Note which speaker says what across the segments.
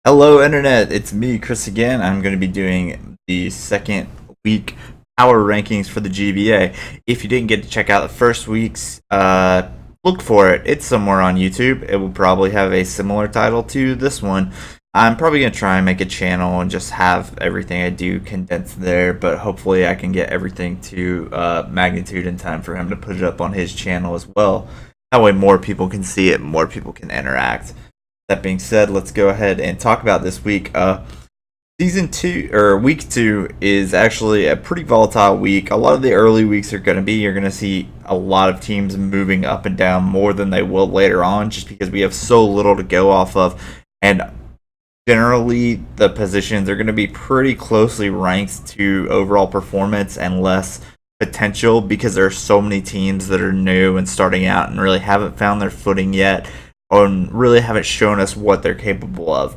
Speaker 1: Hello, Internet. It's me, Chris, again. I'm going to be doing the second week power rankings for the GBA. If you didn't get to check out the first week's, look for it. It's somewhere on YouTube. It will probably have a similar title to this one. I'm probably going to try and make a channel and just have everything I do condensed there, but hopefully I can get everything to magnitude in time for him to put it up on his channel as well. That way more people can see it, more people can interact. That being said, let's go ahead and talk about this week. Season two or week two is actually a pretty volatile week. A lot of the early weeks are going to be, you're going to see a lot of teams moving up and down more than they will later on, just because we have so little to go off of. And generally, the positions are going to be pretty closely ranked to overall performance and less potential, because there are so many teams that are new and starting out and really haven't found their footing yet, and really haven't shown us what they're capable of.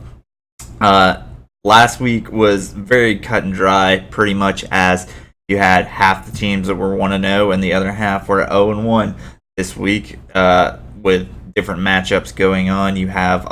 Speaker 1: Last week was very cut and dry, pretty much, as you had half the teams that were 1-0 and the other half were 0-1. This week, with different matchups going on, you have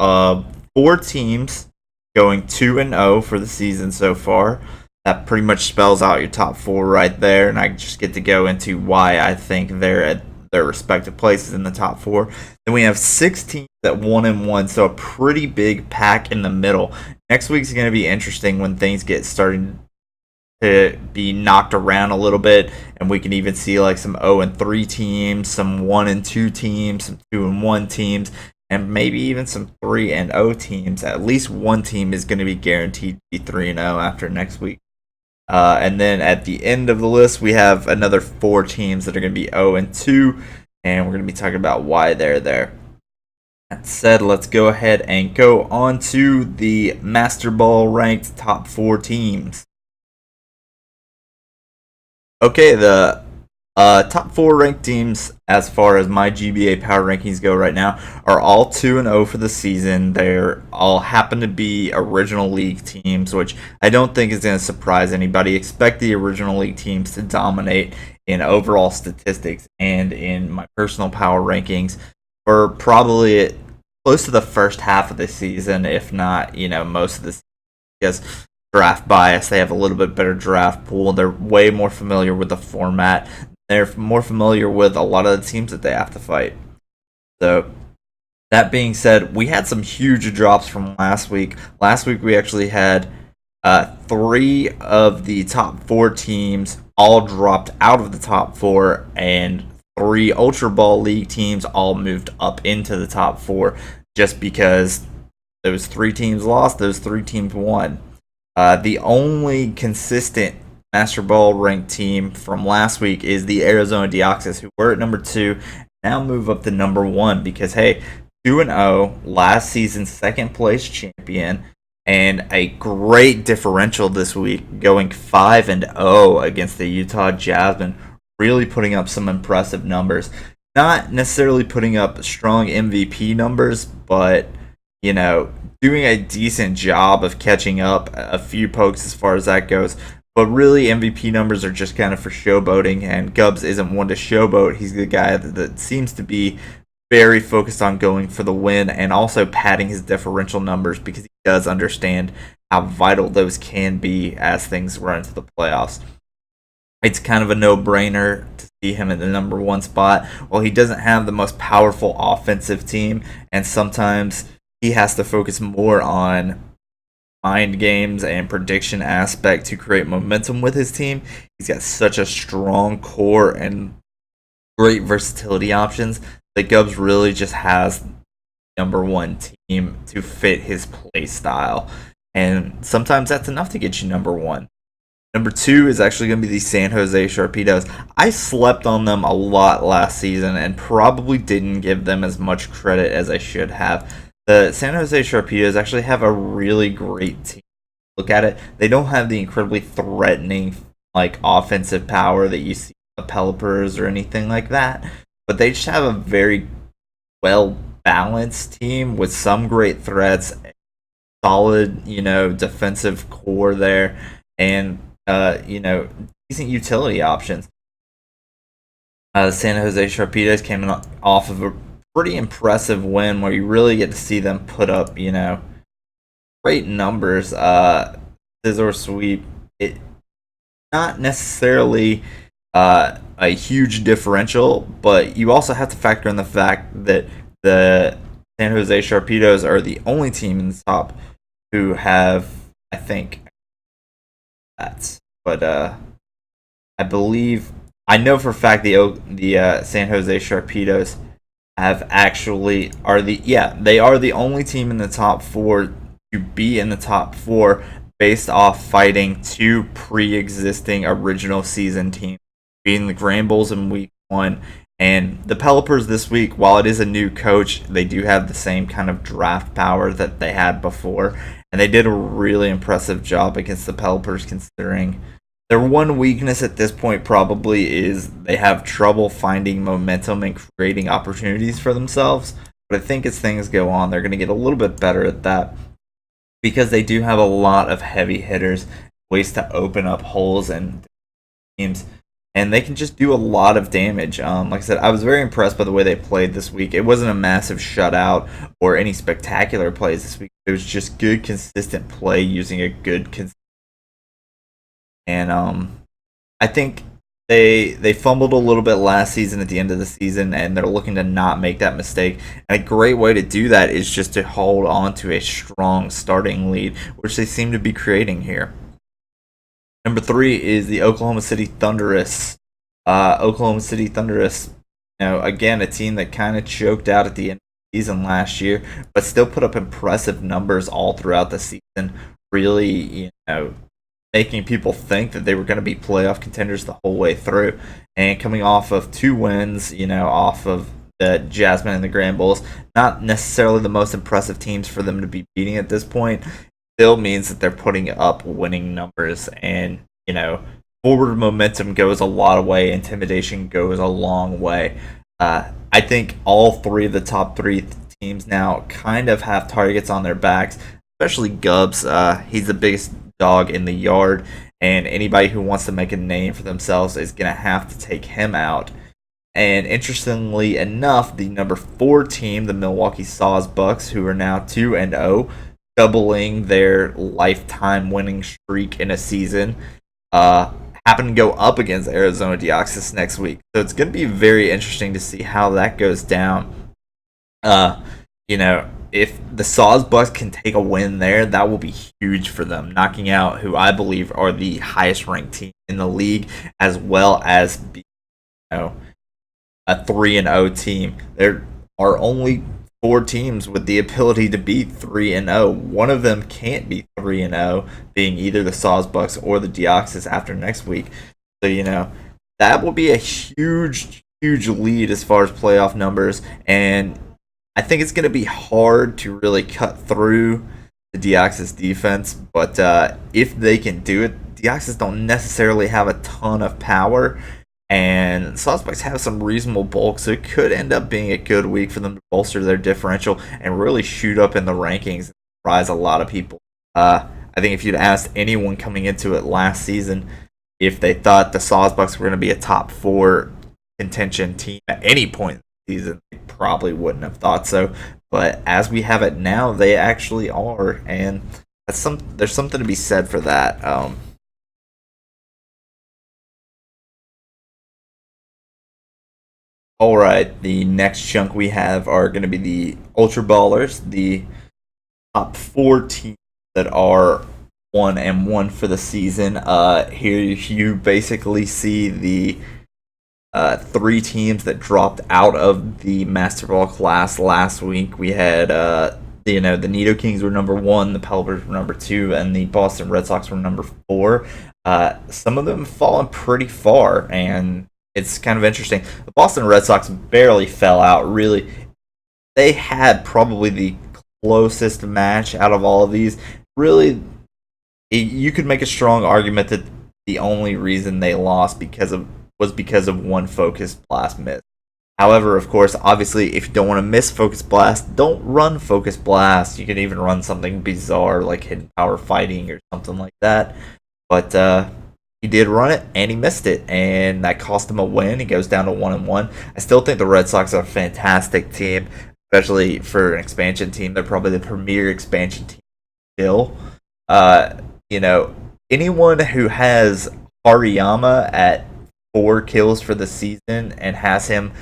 Speaker 1: four teams going 2-0 for the season so far. That pretty much spells out your top four right there, and I just get to go into why I think they're at their respective places in the top four. Then we have 6 teams at 1-1, so a pretty big pack in the middle. Next week's going to be interesting when things get starting to be knocked around a little bit, and we can even see like some 0-3 teams, some 1-2 teams, some 2-1 teams, and maybe even some 3-0 teams. At least one team is going to be guaranteed to be 3-0 after next week. And then at the end of the list, we have another 4 teams that are going to be 0-2, and we're going to be talking about why they're there. That said, let's go ahead and go on to the Master Ball ranked top 4 teams. Okay, the top 4 ranked teams, as far as my GBA power rankings go right now, are all 2-0 for the season. They're all happen to be original league teams, which I don't think is going to surprise anybody. Expect the original league teams to dominate in overall statistics and in my personal power rankings for probably close to the first half of the season, if not, most of the season, because draft bias. They have a little bit better draft pool. They're way more familiar with the format. They're more familiar with a lot of the teams that they have to fight. So, that being said, we had some huge drops from last week. Last week we actually had 3 of the top 4 teams all dropped out of the top 4, and 3 Ultra Ball League teams all moved up into the top 4, just because those 3 teams lost, those 3 teams won. The only consistent Master Ball ranked team from last week is the Arizona Deoxys, who were at number 2, now move up to number 1, because hey, 2-0, last season's second place champion, and a great differential this week, going 5-0 against the Utah Jasmine, really putting up some impressive numbers. Not necessarily putting up strong MVP numbers, but doing a decent job of catching up, a few pokes as far as that goes. But really, MVP numbers are just kind of for showboating, and Gubbs isn't one to showboat. He's the guy that seems to be very focused on going for the win and also padding his differential numbers, because he does understand how vital those can be as things run into the playoffs. It's kind of a no-brainer to see him in the number 1 spot. Well, he doesn't have the most powerful offensive team, and sometimes he has to focus more on mind games and prediction aspect to create momentum with his team. He's got such a strong core and great versatility options that Gubbs really just has number 1 team to fit his play style. And sometimes that's enough to get you number 1. Number 2 is actually going to be the San Jose Sharpedos. I slept on them a lot last season and probably didn't give them as much credit as I should have. The San Jose Sharpedos actually have a really great team. Look at it. They don't have the incredibly threatening offensive power that you see in the Pelipers or anything like that, but they just have a very well balanced team with some great threats, solid defensive core there, and decent utility options. The San Jose Sharpedos came off of a pretty impressive win where you really get to see them put up, great numbers. Scissor sweep. It not necessarily a huge differential, but you also have to factor in the fact that the San Jose Sharpedos are the only team in the top who have, I think, that. But I believe I know for a fact the San Jose Sharpedos have actually are the yeah they are the only team in the top four to be in the top four based off fighting two pre-existing original season teams, being the Grambles in week 1 and the Pelipers this week. While it is a new coach, they do have the same kind of draft power that they had before, and they did a really impressive job against the Pelipers considering their one weakness at this point probably is they have trouble finding momentum and creating opportunities for themselves. But I think as things go on, they're going to get a little bit better at that because they do have a lot of heavy hitters, ways to open up holes and teams, and they can just do a lot of damage. Like I said, I was very impressed by the way they played this week. It wasn't a massive shutout or any spectacular plays this week. It was just good, consistent play using a good, and I think they fumbled a little bit last season at the end of the season, and they're looking to not make that mistake. And a great way to do that is just to hold on to a strong starting lead, which they seem to be creating here. Number 3 is the Oklahoma City Thunderous. Oklahoma City Thunderous, again, a team that kind of choked out at the end of the season last year, but still put up impressive numbers all throughout the season. Really, making people think that they were going to be playoff contenders the whole way through. And coming off of 2 wins, off of the Jasmine and the Grambles, not necessarily the most impressive teams for them to be beating at this point, still means that they're putting up winning numbers. And, forward momentum goes a lot of way, intimidation goes a long way. I think all 3 of the top 3 teams now kind of have targets on their backs, especially Gubbs. He's the biggest dog in the yard, and anybody who wants to make a name for themselves is going to have to take him out. And interestingly enough, the number 4 team, the Milwaukee Sawbucks, who are now 2-0, doubling their lifetime winning streak in a season, happen to go up against Arizona Deoxys next week. So it's going to be very interesting to see how that goes down. If the Sawbucks can take a win there, that will be huge for them, knocking out who I believe are the highest ranked team in the league, as well as a 3-0 team. There are only 4 teams with the ability to be 3-0. One of them can't be 3-0, being either the Sawbucks or the Deoxys after next week. So that will be a huge lead as far as playoff numbers, and I think it's going to be hard to really cut through the Deoxys defense, but if they can do it, Deoxys don't necessarily have a ton of power, and Sawbucks have some reasonable bulk, so it could end up being a good week for them to bolster their differential and really shoot up in the rankings and surprise a lot of people. I think if you'd asked anyone coming into it last season if they thought the Sawbucks were going to be a top 4 contention team at any point season, they probably wouldn't have thought so, but as we have it now, they actually are, and there's something to be said for that. All right, the next chunk we have are going to be the Ultra Ballers, the top 4 teams that are 1-1 for the season. Here you basically see the 3 teams that dropped out of the Master Ball class last week. We had the Nido Kings were number 1, the Pelipers were number 2, and the Boston Red Sox were number 4. Some of them have fallen pretty far, and it's kind of interesting. The Boston Red Sox barely fell out, really. They had probably the closest match out of all of these. Really, you could make a strong argument that the only reason they lost was because of one Focus Blast miss. However, of course, obviously, if you don't want to miss Focus Blast, don't run Focus Blast. You can even run something bizarre like Hidden Power Fighting or something like that. But he did run it, and he missed it, and that cost him a win. He goes down to 1-1. I still think the Red Sox are a fantastic team, especially for an expansion team. They're probably the premier expansion team chill. Uh, you know, anyone who has Hariyama at 4 kills for the season and has him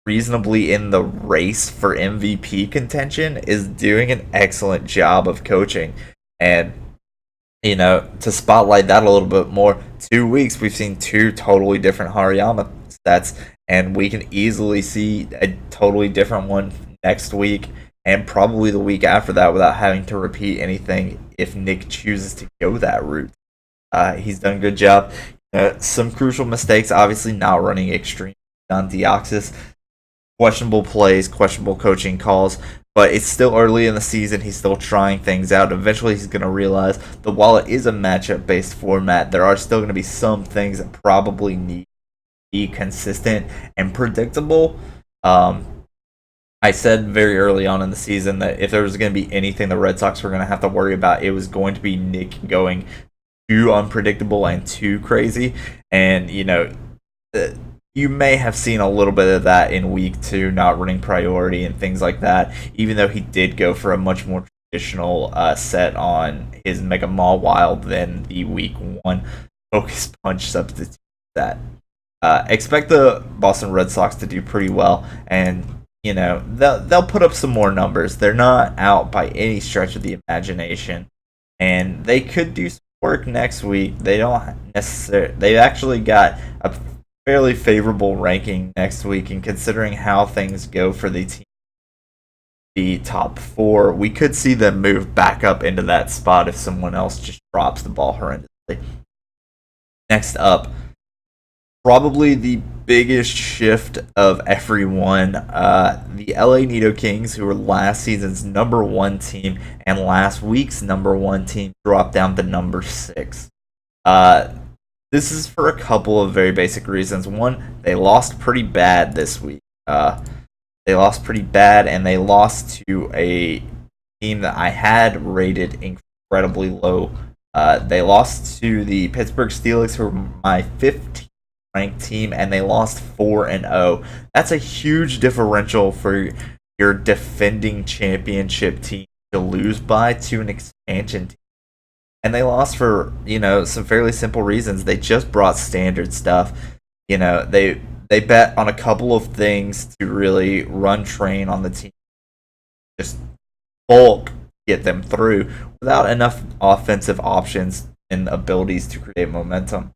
Speaker 1: reasonably in the race for MVP contention is doing an excellent job of coaching. And to spotlight that a little bit more, 2 weeks we've seen two totally different Hariyama stats, and we can easily see a totally different one next week and probably the week after that without having to repeat anything if Nick chooses to go that route. He's done a good job. Some crucial mistakes, obviously not running extreme on Deoxys, questionable plays, questionable coaching calls, but it's still early in the season. He's still trying things out. Eventually, he's going to realize that while it is a matchup based format, there are still going to be some things that probably need to be consistent and predictable. I said very early on in the season that if there was going to be anything the Red Sox were going to have to worry about, it was going to be Nick going too unpredictable and too crazy. And, you may have seen a little bit of that in week 2, not running priority and things like that, even though he did go for a much more traditional set on his Mega Mall Wild than the week 1 Focus Punch substitute set. Expect the Boston Red Sox to do pretty well, and they'll put up some more numbers. They're not out by any stretch of the imagination, and they could do some work next week. They don't necessarily. They've actually got a fairly favorable ranking next week, and considering how things go for the team, the top 4, we could see them move back up into that spot if someone else just drops the ball horrendously. Next up, probably the biggest shift of everyone, the LA Nido Kings, who were last season's number 1 team and last week's number 1 team, dropped down to number 6. This is for a couple of very basic reasons. One, they lost pretty bad this week. They lost pretty bad, and they lost to a team that I had rated incredibly low. They lost to the Pittsburgh Steelers, who were my 15th ranked team, and they lost 4-0. That's a huge differential for your defending championship team to lose by to an expansion team. And they lost for, some fairly simple reasons. They just brought standard stuff. They bet on a couple of things to really run train on the team. Just bulk get them through without enough offensive options and abilities to create momentum.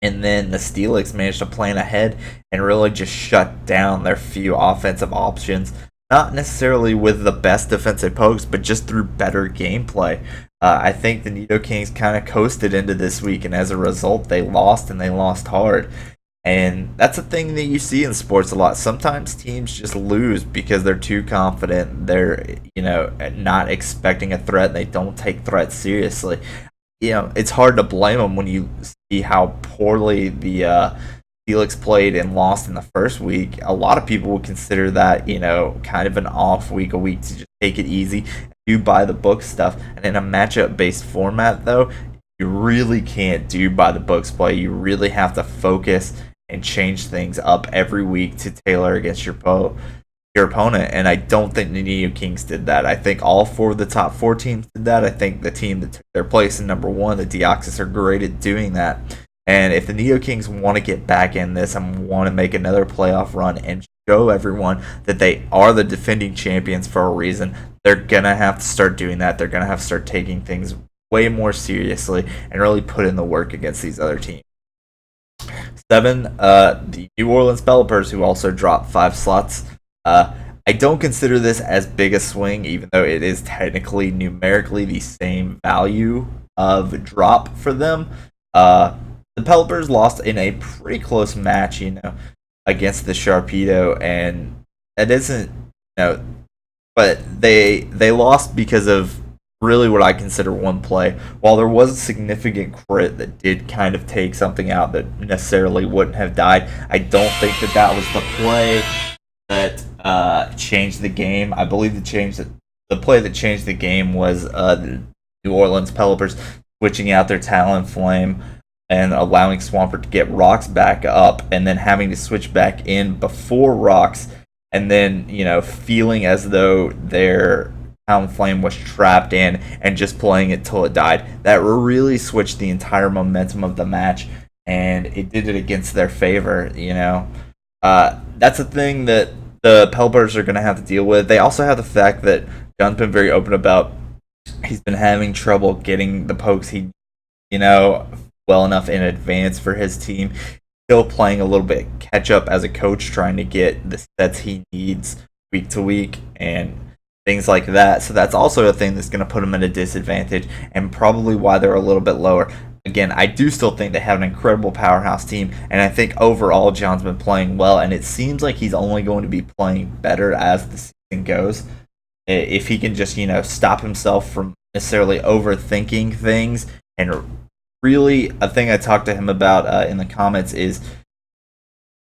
Speaker 1: And then the Steelix managed to plan ahead and really just shut down their few offensive options. Not necessarily with the best defensive pokes, but just through better gameplay. I think the Nido Kings kind of coasted into this week, and as a result, they lost, and they lost hard. And that's a thing that you see in sports a lot. Sometimes teams just lose because they're too confident. They're, not expecting a threat. They don't take threats seriously. It's hard to blame them when you see how poorly the Felix played and lost in the first week. A lot of people would consider that, kind of an off week, a week to just take it easy, do by the book stuff. And in a matchup based format, though, you really can't do by the books play. You really have to focus and change things up every week to tailor against your opponent. And I don't think the Nido Kings did that. I think all 4 of the top 4 teams did that. I think the team that took their place in number 1, the Deoxys, are great at doing that. And if the Nido Kings want to get back in this and want to make another playoff run and show everyone that they are the defending champions for a reason, they're going to have to start doing that. They're going to have to start taking things way more seriously and really put in the work against these other teams. 7, the New Orleans Pelipers, who also dropped 5 slots. I don't consider this as big a swing, even though it is technically numerically the same value of drop for them. The Pelipers lost in a pretty close match, against the Sharpedo, and it isn't, but they lost because of really what I consider one play. While there was a significant crit that did kind of take something out that necessarily wouldn't have died, I don't think that was the play that changed the game. I believe the play that changed the game was the New Orleans Pelipers switching out their Talonflame and allowing Swampert to get Rocks back up, and then having to switch back in before Rocks, and then feeling as though their pound flame was trapped in and just playing it till it died. That really switched the entire momentum of the match, and it did it against their favor. That's a thing that the Pelbers are going to have to deal with. They also have the fact that John's been very open about he's been having trouble getting the pokes you know, well enough in advance for his team. Still playing a little bit catch up as a coach, trying to get the sets he needs week to week and things like that. So that's also a thing that's going to put him at a disadvantage, and probably why they're a little bit lower. Again, I do still think they have an incredible powerhouse team, and I think overall John's been playing well, and it seems like he's only going to be playing better as the season goes. If he can just, stop himself from necessarily overthinking things. And really, a thing I talked to him about in the comments is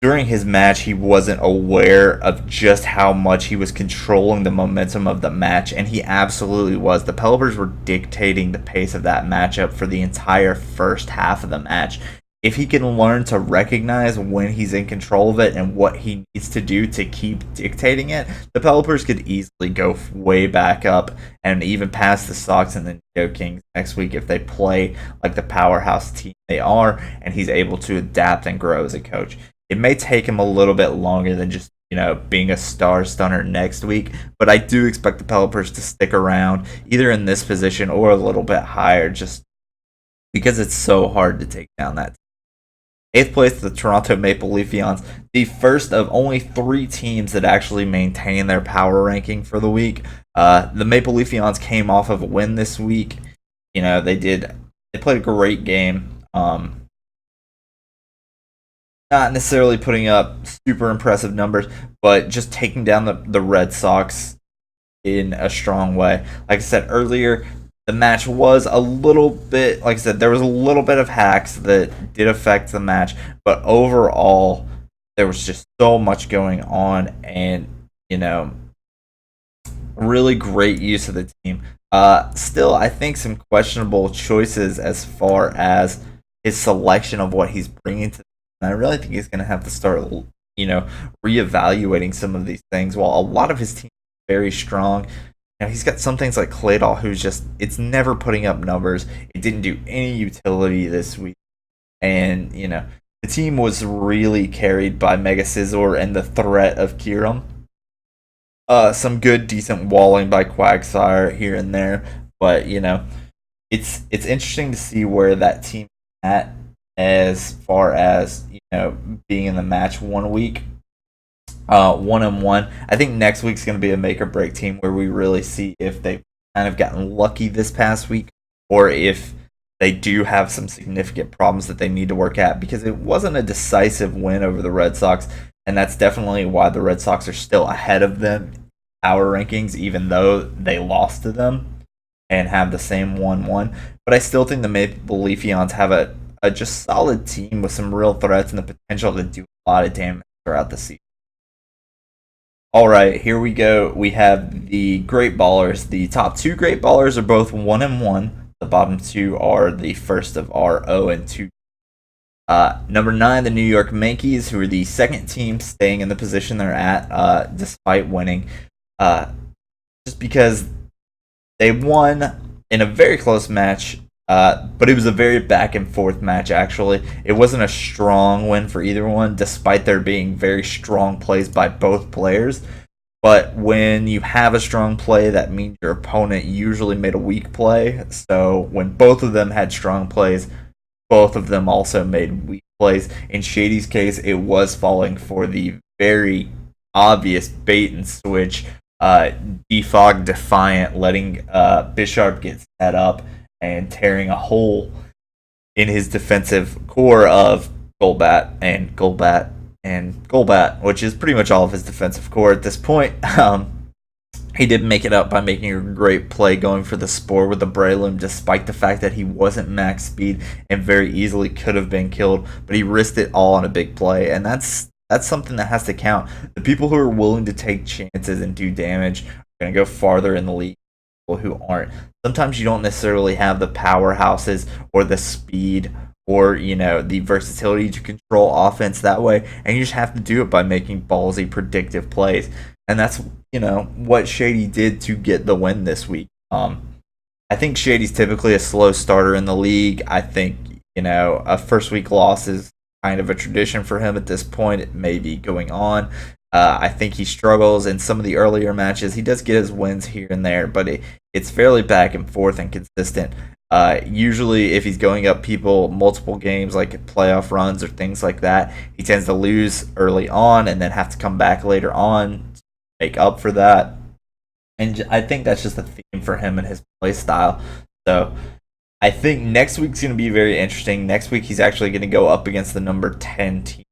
Speaker 1: during his match, he wasn't aware of just how much he was controlling the momentum of the match, and he absolutely was. The Pelbers were dictating the pace of that matchup for the entire first half of the match. If he can learn to recognize when he's in control of it and what he needs to do to keep dictating it, the Pelbers could easily go way back up and even past the Sox and the Neo Kings next week if they play like the powerhouse team they are, and he's able to adapt and grow as a coach. It may take him a little bit longer than just, being a star stunner next week, but I do expect the Pelbers to stick around either in this position or a little bit higher, just because it's so hard to take down that team. 8th place, the Toronto Maple Leafs, the first of only 3 teams that actually maintain their power ranking for the week. The Maple Leafs came off of a win this week. They played a great game. Not necessarily putting up super impressive numbers, but just taking down the Red Sox in a strong way. Like I said earlier, the match was a little bit, like I said, there was a little bit of hacks that did affect the match, but overall, there was just so much going on, and, really great use of the team. Still, I think some questionable choices as far as his selection of what he's bringing to. And I really think he's going to have to start, reevaluating some of these things. While a lot of his team is very strong, he's got some things like Claydol, who's just, it's never putting up numbers. It didn't do any utility this week. And, the team was really carried by Mega Scizor and the threat of Kiram. Some good, decent walling by Quagsire here and there. But, it's interesting to see where that team is at as far as, being in the match 1 week. 1-1. I think next week's going to be a make or break team where we really see if they've kind of gotten lucky this past week or if they do have some significant problems that they need to work at, because it wasn't a decisive win over the Red Sox, and that's definitely why the Red Sox are still ahead of them in power rankings, even though they lost to them and have the same 1-1. But I still think the Maple Leafs have a just solid team with some real threats and the potential to do a lot of damage throughout the season. All right, here we go. We have the Great Ballers. The top 2 Great Ballers are both 1-1. The bottom 2 are the first of our 0-2. Number 9, the New York Yankees, who are the second team staying in the position they're at despite winning. Just because they won in a very close match, but it was a very back and forth match, actually. It wasn't a strong win for either one, despite there being very strong plays by both players. But when you have a strong play, that means your opponent usually made a weak play. So when both of them had strong plays, both of them also made weak plays. In Shady's case, it was falling for the very obvious bait and switch, defog Defiant, letting Bishop get set up and tearing a hole in his defensive core of Golbat and Golbat and Golbat, which is pretty much all of his defensive core at this point. He did make it up by making a great play going for the Spore with the Breloom, despite the fact that he wasn't max speed and very easily could have been killed, but he risked it all on a big play, and that's something that has to count. The people who are willing to take chances and do damage are going to go farther in the league than people who aren't. Sometimes you don't necessarily have the powerhouses or the speed or, the versatility to control offense that way, and you just have to do it by making ballsy, predictive plays. and that's what Shady did to get the win this week. I think Shady's typically a slow starter in the league. I think a first week loss is kind of a tradition for him at this point. It may be going on. I think he struggles in some of the earlier matches. He does get his wins here and there, but it's fairly back and forth and consistent. Usually, if he's going up people multiple games, like playoff runs or things like that, he tends to lose early on and then have to come back later on to make up for that. And I think that's just a theme for him and his play style. So I think next week's going to be very interesting. Next week, he's actually going to go up against the number 10 team,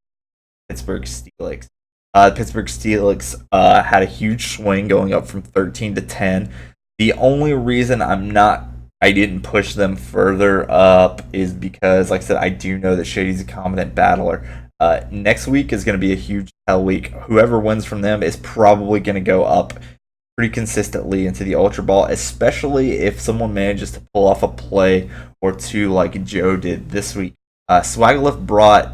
Speaker 1: Pittsburgh Steelix. Pittsburgh Steelix had a huge swing going up from 13 to 10. The only reason I didn't push them further up is because, like I said, I do know that Shady's a competent battler. Next week is going to be a huge hell week. Whoever wins from them is probably going to go up pretty consistently into the Ultra Ball, especially if someone manages to pull off a play or two like Joe did this week. Swagalift brought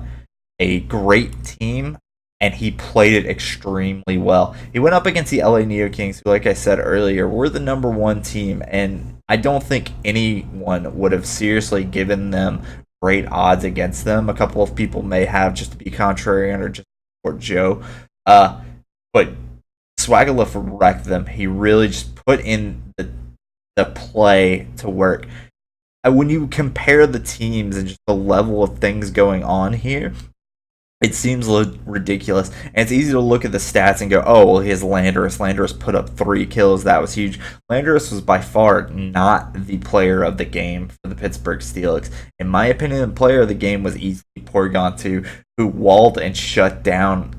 Speaker 1: a great team, and he played it extremely well. He went up against the LA Neo Kings, who, like I said earlier, were the number one team, and I don't think anyone would have seriously given them great odds against them. A couple of people may have, just to be contrarian or just for Joe. But Swagalift wrecked them. He really just put in the play to work. When you compare the teams and just the level of things going on here, it seems ridiculous. And it's easy to look at the stats and go, oh, well, he has Landorus. Landorus put up 3 kills. That was huge. Landorus was by far not the player of the game for the Pittsburgh Steelix. In my opinion, the player of the game was easily Porygon 2, who walled and shut down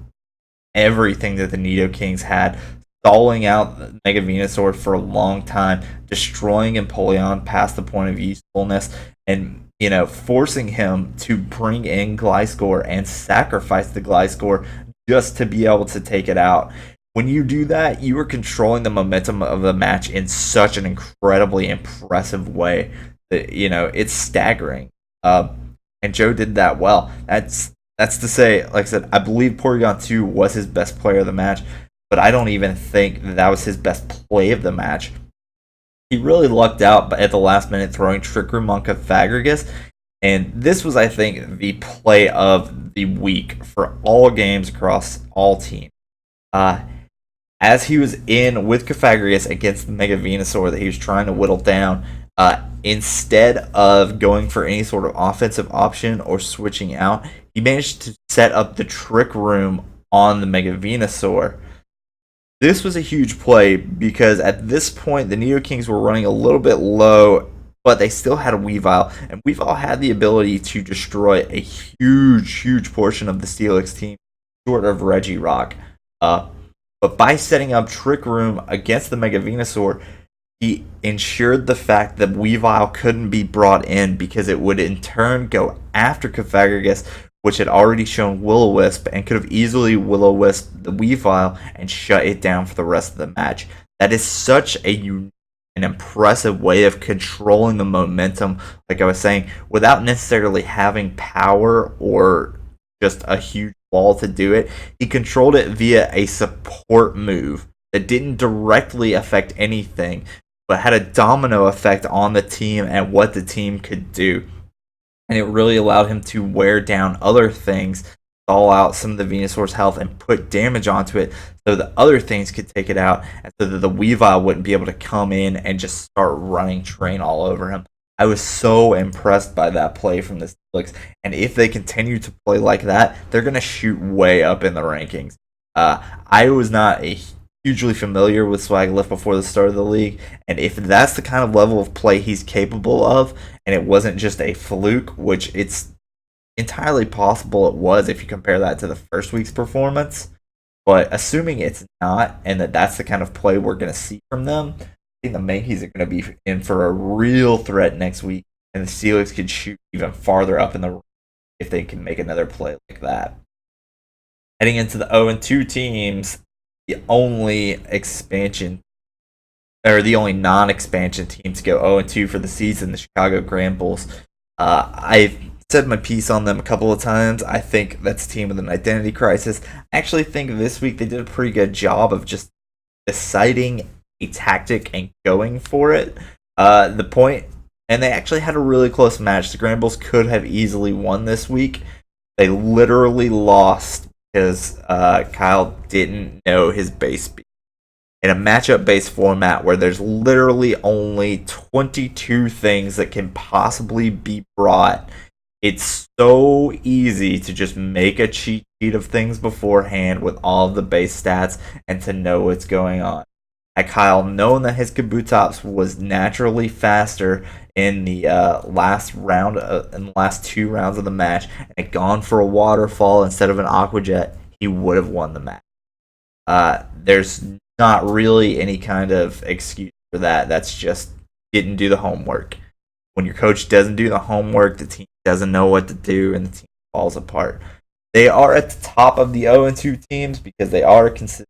Speaker 1: everything that the Nido Kings had, stalling out Mega Venusaur for a long time, destroying Empoleon past the point of usefulness, and forcing him to bring in Gliscor and sacrifice the Gliscor just to be able to take it out. When you do that, you are controlling the momentum of the match in such an incredibly impressive way that it's staggering. And Joe did that well. That's to say, like I said, I believe Porygon 2 was his best player of the match, but I don't even think that was his best play of the match. He really lucked out at the last minute throwing Trick Room on Cofagrigus, and this was, I think, the play of the week for all games across all teams. As he was in with Cofagrigus against the Mega Venusaur that he was trying to whittle down, instead of going for any sort of offensive option or switching out, he managed to set up the Trick Room on the Mega Venusaur. This was a huge play because at this point the Neo Kings were running a little bit low, but they still had a Weavile, and Weavile had the ability to destroy a huge portion of the Steelix team, short of Regirock. But by setting up Trick Room against the Mega Venusaur, he ensured the fact that Weavile couldn't be brought in because it would in turn go after Cofagrigus, which had already shown Will-O-Wisp and could have easily Will-O-Wisp the Weavile and shut it down for the rest of the match. That is such an impressive way of controlling the momentum, like I was saying, without necessarily having power or just a huge wall to do it. He controlled it via a support move that didn't directly affect anything, but had a domino effect on the team and what the team could do. And it really allowed him to wear down other things, stall out some of the Venusaur's health, and put damage onto it so that other things could take it out, and so that the Weavile wouldn't be able to come in and just start running train all over him. I was so impressed by that play from the Steelix, and if they continue to play like that, they're going to shoot way up in the rankings. I was not hugely familiar with Swagalift before the start of the league, and if that's the kind of level of play he's capable of, and it wasn't just a fluke, which it's entirely possible it was if you compare that to the first week's performance, but assuming it's not, and that's the kind of play we're going to see from them, I think the Mankeys are going to be in for a real threat next week, and the Steelix could shoot even farther up in the if they can make another play like that. Heading into the 0-2 teams, the only non-expansion team to go 0-2 for the season, the Chicago Grand Bulls. I've said my piece on them a couple of times. I think that's a team with an identity crisis. I actually think this week they did a pretty good job of just deciding a tactic and going for it. The point, and they actually had a really close match. The Granville's could have easily won this week. They literally lost because Kyle didn't know his base speed. In a matchup based format where there's literally only 22 things that can possibly be brought, it's so easy to just make a cheat sheet of things beforehand with all of the base stats and to know what's going on. Had Kyle known that his Kabutops was naturally faster in the last round, in the last 2 rounds of the match, and had gone for a waterfall instead of an Aqua Jet, he would have won the match. There's not really any kind of excuse for that. That's just didn't do the homework. When your coach doesn't do the homework, the team doesn't know what to do, and the team falls apart. They are at the top of the 0-2 teams because they are consistent.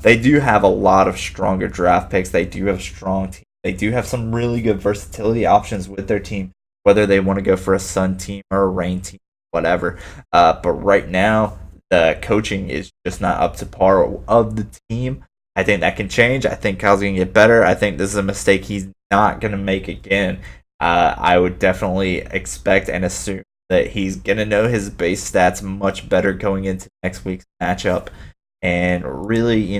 Speaker 1: They do have a lot of stronger draft picks. They do have a strong team. They do have some really good versatility options with their team, whether they want to go for a sun team or a rain team, whatever. But right now, the coaching is just not up to par of the team. I think that can change. I think Kyle's going to get better. I think this is a mistake he's not going to make again. I would definitely expect and assume that he's going to know his base stats much better going into next week's matchup and really,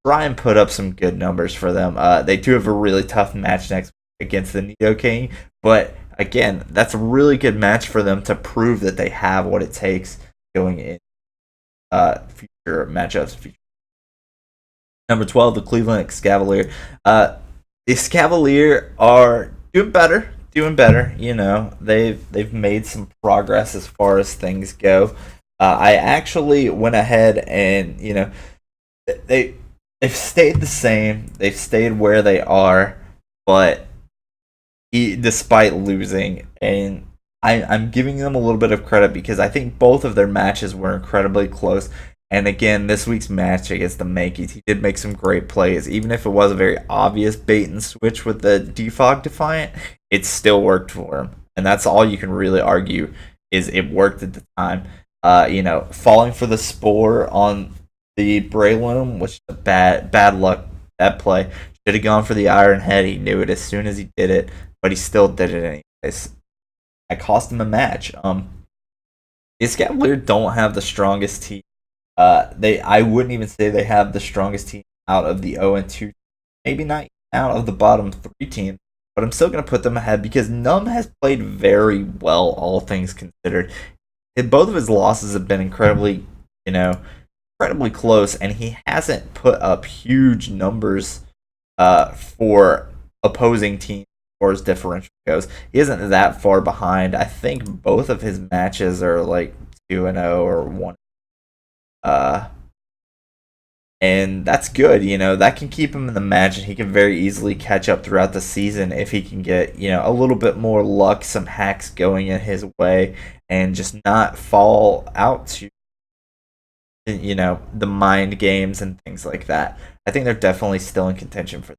Speaker 1: try and put up some good numbers for them. They do have a really tough match next week against the Nidoking, but again, that's a really good match for them to prove that they have what it takes going in future matchups. Number 12, the Cleveland Cavalier. The Cavalier are doing better. They've made some progress as far as things go. I actually went ahead and they've stayed the same. They've stayed where they are, but despite losing, and I'm giving them a little bit of credit because I think both of their matches were incredibly close. And again, this week's match against the Mankeys, he did make some great plays. Even if it was a very obvious bait and switch with the Defog Defiant, it still worked for him. And that's all you can really argue is it worked at the time. Falling for the Spore on the Breloom, which is a bad luck, that play. Should have gone for the Iron Head. He knew it as soon as he did it, but he still did it anyways. That cost him a match. The Cavalier don't have the strongest team. I wouldn't even say they have the strongest team out of the 0-2, maybe not out of the bottom 3 teams, but I'm still going to put them ahead because Num has played very well, all things considered. Both of his losses have been incredibly close, and he hasn't put up huge numbers for opposing teams as far as differential goes. He isn't that far behind. I think both of his matches are like 2-0 or 1. And that's good, that can keep him in the match, and he can very easily catch up throughout the season if he can get, a little bit more luck, some hacks going in his way, and just not fall out to, the mind games and things like that. I think they're definitely still in contention for that.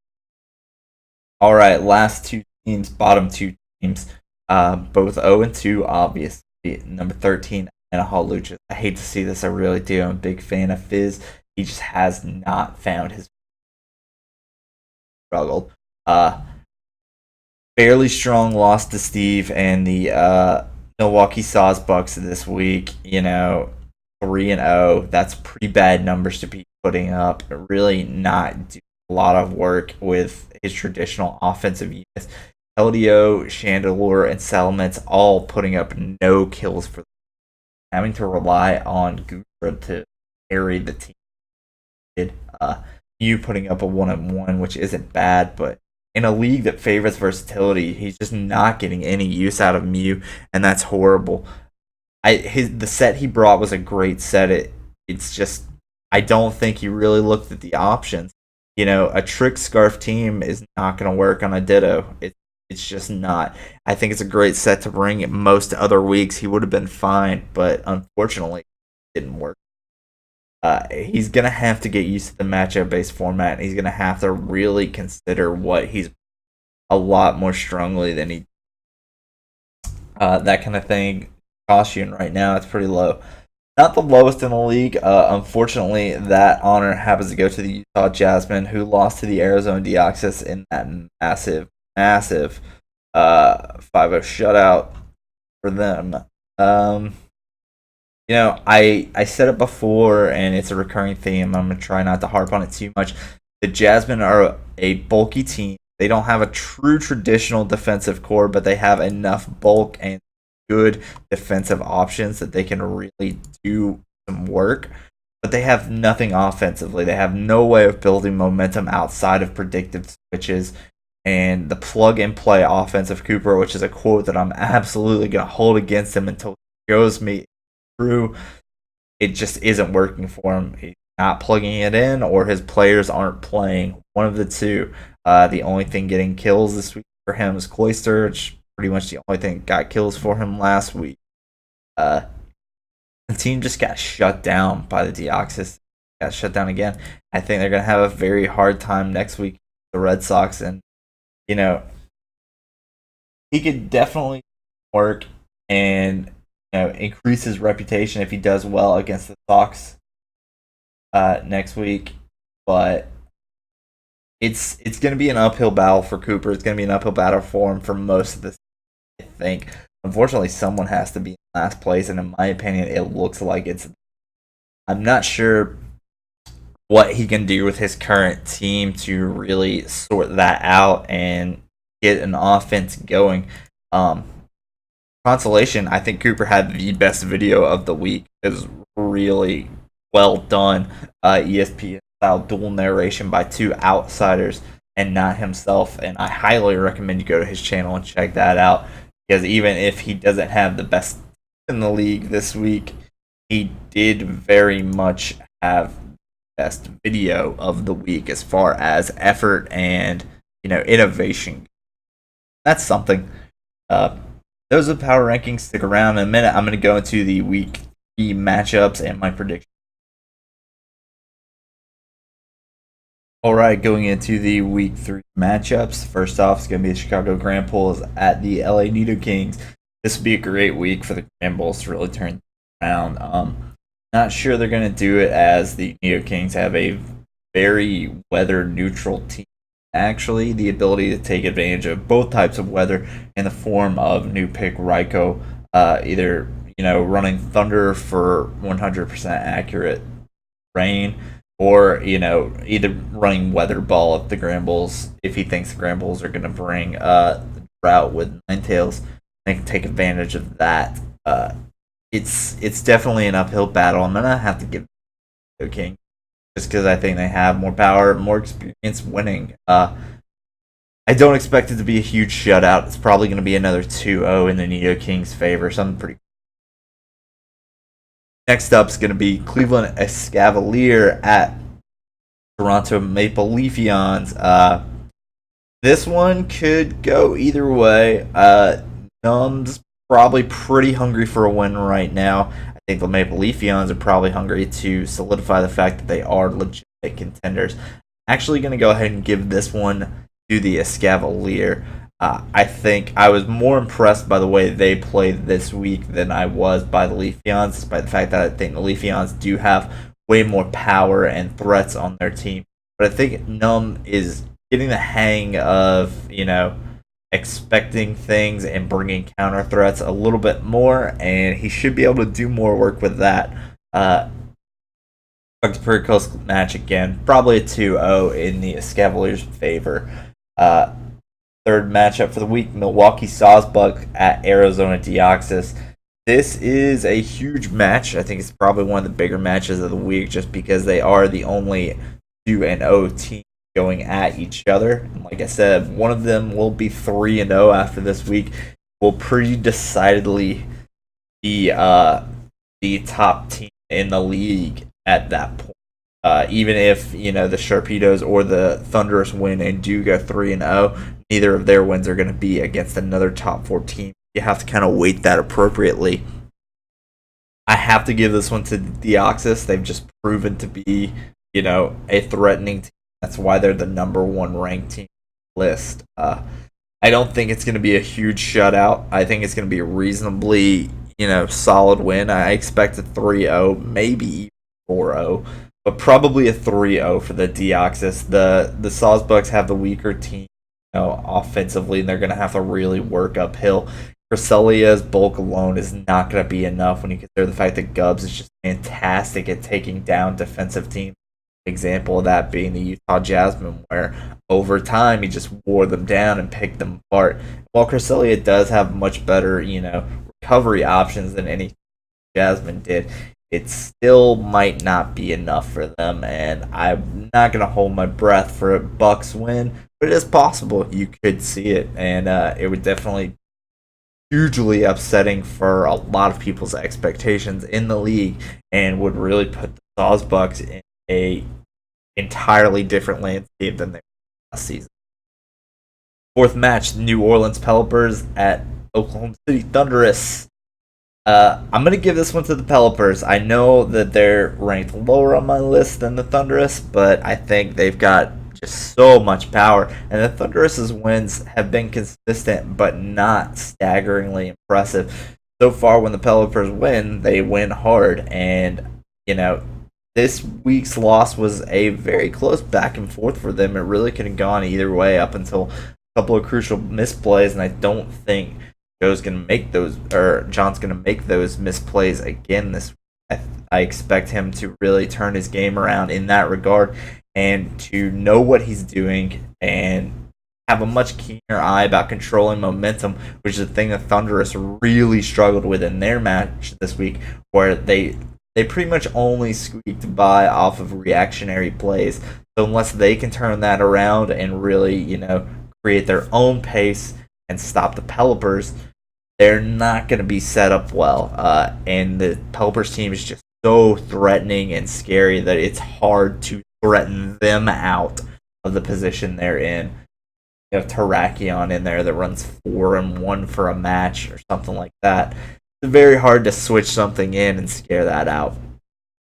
Speaker 1: All right, last 2 teams, bottom 2 teams, both 0-2, obviously. Number 13, Anaheim Lucha. I hate to see this, I really do. I'm a big fan of Fizz. He just has not found his struggled. Fairly strong loss to Steve and the Milwaukee Sawsbucks this week. 3-0. That's pretty bad numbers to be putting up. Really not doing a lot of work with his traditional offensive units. LDO, Chandelure, and Salamence all putting up no kills for them. Having to rely on Gudra to carry the team. You putting up a 1-1, which isn't bad, but in a league that favors versatility, he's just not getting any use out of Mew, and that's horrible. The set he brought was a great set. It's just I don't think he really looked at the options. A Trick Scarf team is not going to work on a Ditto. It's just not. I think it's a great set to bring. Most other weeks he would have been fine, but unfortunately it didn't work. He's going to have to get used to the matchup-based format. He's going to have to really consider what he's a lot more strongly than he that kind of thing. Caution right now, it's pretty low. not the lowest in the league. Unfortunately, that honor happens to go to the Utah Jasmine, who lost to the Arizona Deoxys in that massive 5-0 shutout for them. I said it before, and it's a recurring theme. I'm gonna try not to harp on it too much. The Jasmine are a bulky team. They don't have a true traditional defensive core, but they have enough bulk and good defensive options that they can really do some work. But they have nothing offensively. They have no way of building momentum outside of predictive switches and the plug and play offensive Cooper, which is a quote that I'm absolutely going to hold against him until he shows me through. It just isn't working for him. He's not plugging it in, or his players aren't playing. One of the two. The only thing getting kills this week for him is Cloister, which pretty much the only thing that got kills for him last week. The team just got shut down by the Deoxys. Got shut down again. I think they're going to have a very hard time next week with the Red Sox. And, he could definitely work and increase his reputation if he does well against the Sox next week. But it's going to be an uphill battle for Cooper. It's going to be an uphill battle for him for most of this. I think, unfortunately, someone has to be in last place, and in my opinion, it looks like it's. I'm not sure what he can do with his current team to really sort that out and get an offense going. Consolation, I think Cooper had the best video of the week. It was really well done. ESPN style dual narration by two outsiders and not himself, and I highly recommend you go to his channel and check that out, because even if he doesn't have the best in the league this week, he did very much have the best video of the week as far as effort and innovation. That's something. Those are the power rankings. Stick around in a minute. I'm going to go into the week 3 matchups and my prediction. Alright, going into the week 3 matchups. First off, it's going to be the Chicago Grand Bulls at the LA Nido Kings. This will be a great week for the Grand Bulls to really turn around. Not sure they're going to do it, as the Nido Kings have a very weather neutral team. Actually, the ability to take advantage of both types of weather in the form of new pick Ryko, either running Thunder for 100% accurate rain, or either running Weather Ball if the Grand Bulls, if he thinks the Grand Bulls are going to bring the drought with Ninetales, they can take advantage of that. It's definitely an uphill battle. I'm gonna have to give the King, just because I think they have more power, more experience winning. I don't expect it to be a huge shutout. It's probably going to be another 2-0 in the Nido Kings' favor. Something pretty. Next up is going to be Cleveland Escavalier at Toronto Maple Leafeons. This one could go either way. Numb's probably pretty hungry for a win right now. I think the Maple Leafeons are probably hungry to solidify the fact that they are legitimate contenders. Actually going to go ahead and give this one to the Escavalier. I think I was more impressed by the way they played this week than I was by the Leafeons, despite the fact that I think the Leafeons do have way more power and threats on their team. But I think Num is getting the hang of, expecting things and bringing counter threats a little bit more, and he should be able to do more work with that. It's a pretty close match again. Probably a 2-0 in the Escavalier's favor. Third matchup for the week, Milwaukee Sawsbuck at Arizona Deoxys. This is a huge match. I think it's probably one of the bigger matches of the week, just because they are the only 2-0 team going at each other. And like I said, one of them will be 3-0 after this week. Will pretty decidedly be the top team in the league at that point. Even if the Sharpedos or the Thunderous win and do go 3-0, neither of their wins are going to be against another top 4 team. You have to kind of weight that appropriately. I have to give this one to Deoxys. They've just proven to be, a threatening team. That's why they're the number 1 ranked team list. I don't think it's going to be a huge shutout. I think it's going to be a reasonably, solid win. I expect a 3-0, maybe 4-0, but probably a 3-0 for the Deoxys. The Sawsbucks have the weaker team, offensively, and they're going to have to really work uphill. Crescelia's bulk alone is not going to be enough when you consider the fact that Gubbs is just fantastic at taking down defensive teams. Example of that being the Utah Jasmine, where over time he just wore them down and picked them apart. While Crescelia does have much better, recovery options than any Jasmine did, it still might not be enough for them. And I'm not gonna hold my breath for a Bucks win, but it is possible. You could see it, and it would definitely hugely upsetting for a lot of people's expectations in the league, and would really put the Sawsbucks in a entirely different landscape than they were last season. Fourth match, New Orleans Pelipers at Oklahoma City Thunderous. I'm going to give this one to the Pelipers. I know that they're ranked lower on my list than the Thunderous, but I think they've got just so much power. And the Thunderous's wins have been consistent, but not staggeringly impressive. So far, when the Pelipers win, they win hard. And, this week's loss was a very close back and forth for them. It really could have gone either way up until a couple of crucial misplays, and I don't think John's going to make those misplays again this week. I expect him to really turn his game around in that regard, and to know what he's doing and have a much keener eye about controlling momentum, which is the thing that Thunderous really struggled with in their match this week, where they pretty much only squeaked by off of reactionary plays. So unless they can turn that around and really, create their own pace and stop the Pelipers, they're not going to be set up well. And the Pelipers team is just so threatening and scary that it's hard to threaten them out of the position they're in. You have Tarakion in there that runs 4-1 for a match or something like that. It's very hard to switch something in and scare that out.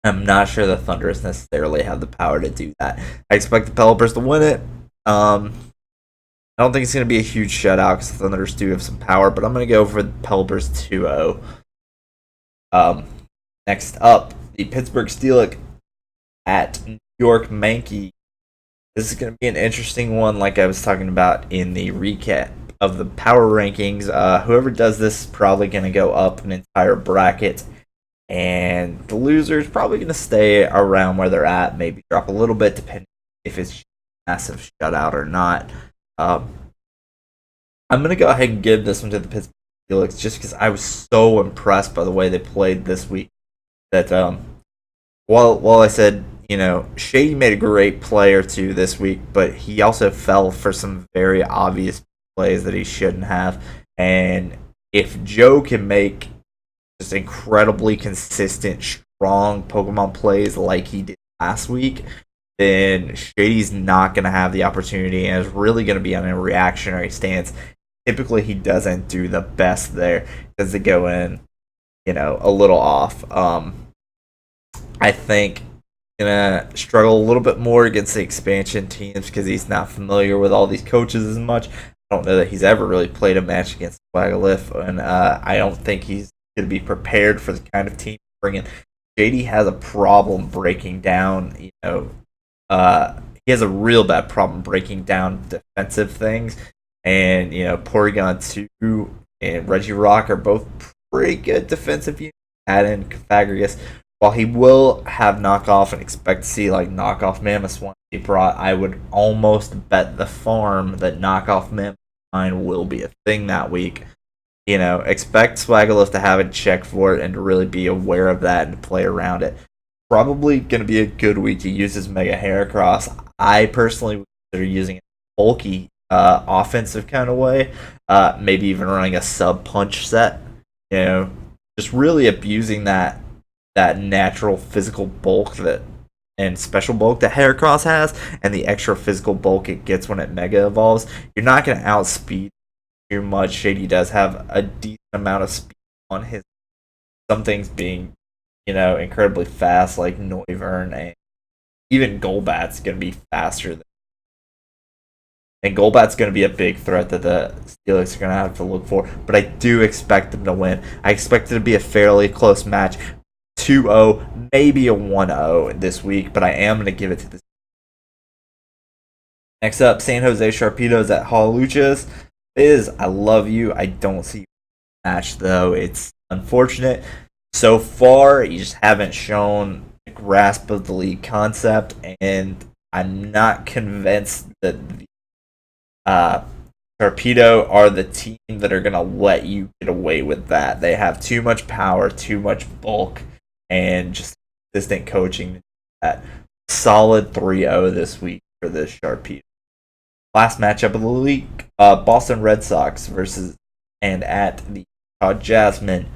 Speaker 1: I'm not sure the Thunderous necessarily have the power to do that. I expect the Pelipers to win it. I don't think it's going to be a huge shutout because the Thunderous do have some power, but I'm going to go for the Pelipers 2-0. Next up, the Pittsburgh Steelix at New York Mankey. This is going to be an interesting one, like I was talking about in the recap of the power rankings. Whoever does this is probably going to go up an entire bracket, and the loser is probably going to stay around where they're at, maybe drop a little bit depending if it's a massive shutout or not. I'm going to go ahead and give this one to the Pittsburgh Steelix just because I was so impressed by the way they played this week that while I said, Shady made a great play or two this week, but he also fell for some very obvious plays that he shouldn't have. And if Joe can make just incredibly consistent, strong Pokemon plays like he did last week, then Shady's not going to have the opportunity and is really going to be on a reactionary stance. Typically, he doesn't do the best there. He tends to go in, a little off. I think gonna struggle a little bit more against the expansion teams because he's not familiar with all these coaches as much. I don't know that he's ever really played a match against Swagaliff, and I don't think he's going to be prepared for the kind of team bringing. JD has a problem breaking down, he has a real bad problem breaking down defensive things, and Porygon 2 and Regirock are both pretty good defensive units. Add in Pythagoras. While he will have knockoff and expect to see like knockoff Mammoth he brought, I would almost bet the farm that knockoff Mammoth will be a thing that week. Expect Swagaliff to have a check for it and to really be aware of that and to play around it. Probably going to be a good week to use his Mega Heracross. I personally would consider using it bulky offensive kind of way. Maybe even running a sub punch set. Just really abusing that natural physical bulk and special bulk that Heracross has, and the extra physical bulk it gets when it Mega Evolves. You're not going to outspeed too much. Shady does have a decent amount of speed on his. Some things being, incredibly fast, like Noivern, and even Golbat's going to be faster. And Golbat's going to be a big threat that the Felix are going to have to look for. But I do expect them to win. I expect it to be a fairly close match. 2-0, maybe a 1-0 this week, but I am going to give it to the. Next up, San Jose Sharpedos at Halaluchas. I love you. I don't see you match though. It's unfortunate. So far, you just haven't shown a grasp of the league concept, and I'm not convinced that the Torpedo are the team that are going to let you get away with that. They have too much power, too much bulk, and just consistent coaching. That solid 3-0 this week for the Sharpedo. Last matchup of the league, Boston Red Sox versus and at the Jasmine.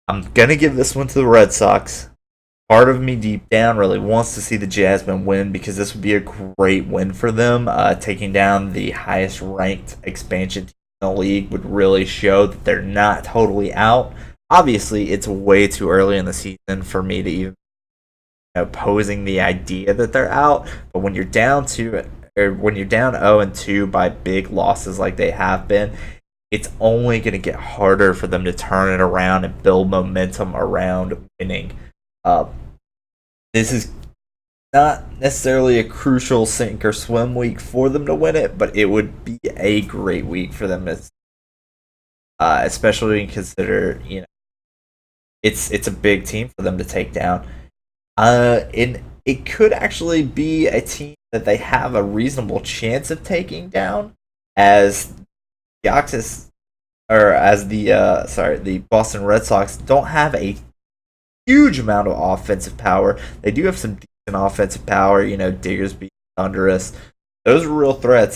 Speaker 1: I'm going to give this one to the Red Sox. Part of me deep down really wants to see the Jasmine win because this would be a great win for them. Taking down the highest ranked expansion team in the league would really show that they're not totally out. Obviously, it's way too early in the season for me to even posing the idea that they're out. But when you're down 0-2 by big losses like they have been, it's only going to get harder for them to turn it around and build momentum around winning. This is not necessarily a crucial sink or swim week for them to win it, but it would be a great week for them to, especially when you consider, it's a big team for them to take down. And it could actually be a team that they have a reasonable chance of taking down, as the the Boston Red Sox don't have a huge amount of offensive power. They do have some decent offensive power, Diggersby, Thunderous. Those are real threats.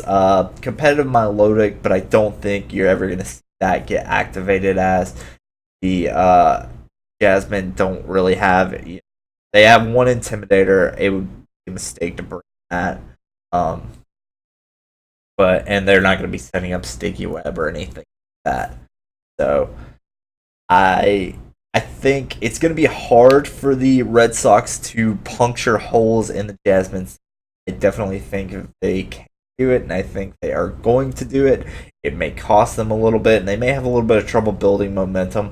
Speaker 1: Competitive Milotic, but I don't think you're ever going to see that get activated, as the Jasmine don't really have. They have one Intimidator. It would be a mistake to bring that. And they're not going to be setting up Sticky Web or anything like that. So I think it's going to be hard for the Red Sox to puncture holes in the Jasmine. I definitely think if they can do it, and I think they are going to do it, it may cost them a little bit, and they may have a little bit of trouble building momentum,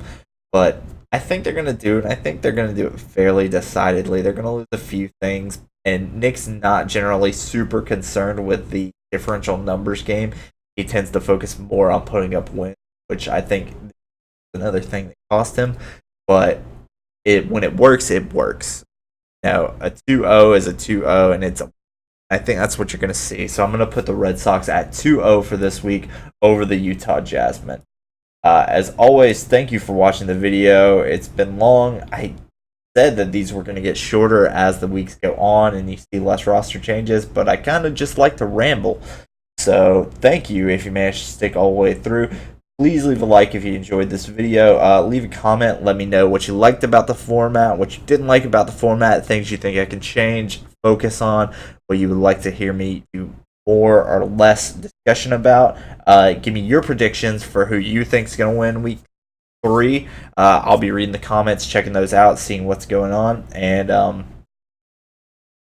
Speaker 1: but I think they're going to do it, and I think they're going to do it fairly decidedly. They're going to lose a few things, and Nick's not generally super concerned with the differential numbers game. He tends to focus more on putting up wins, which I think is another thing that cost him. But when it works, it works. A 2-0 is a 2-0, and I think that's what you're going to see. So I'm going to put the Red Sox at 2-0 for this week over the Utah Jasmine. As always, thank you for watching the video. It's been long. I said that these were going to get shorter as the weeks go on and you see less roster changes, but I kind of just like to ramble. So thank you if you managed to stick all the way through. Please leave a like if you enjoyed this video. Leave a comment. Let me know what you liked about the format, what you didn't like about the format, things you think I can change, focus on, what you would like to hear me do more or less discussion about. Give me your predictions for who you think is going to win week 3. I'll be reading the comments, checking those out, seeing what's going on. And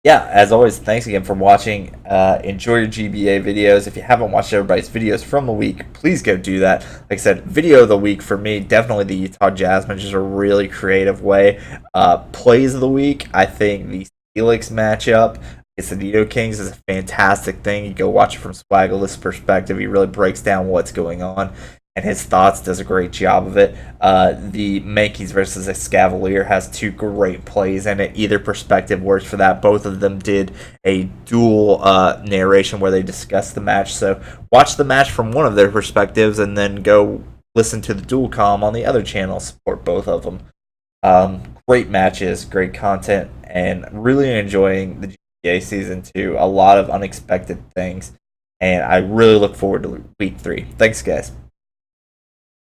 Speaker 1: as always, thanks again for watching. Enjoy your GBA videos. If you haven't watched everybody's videos from the week, please go do that. Like I said, video of the week for me, definitely the Utah Jasmine, just a really creative way. Plays of the week, I think the Felix matchup against the Nido Kings is a fantastic thing. You go watch it from Swaggleless' perspective. He really breaks down what's going on, and his thoughts, does a great job of it. The Mankeys versus Escavalier has 2 great plays in it. Either perspective works for that. Both of them did a dual narration where they discussed the match. So watch the match from one of their perspectives and then go listen to the dual comm on the other channel. Support both of them. Great matches, great content, and really enjoying the GBA Season 2. A lot of unexpected things, and I really look forward to week 3. Thanks, guys.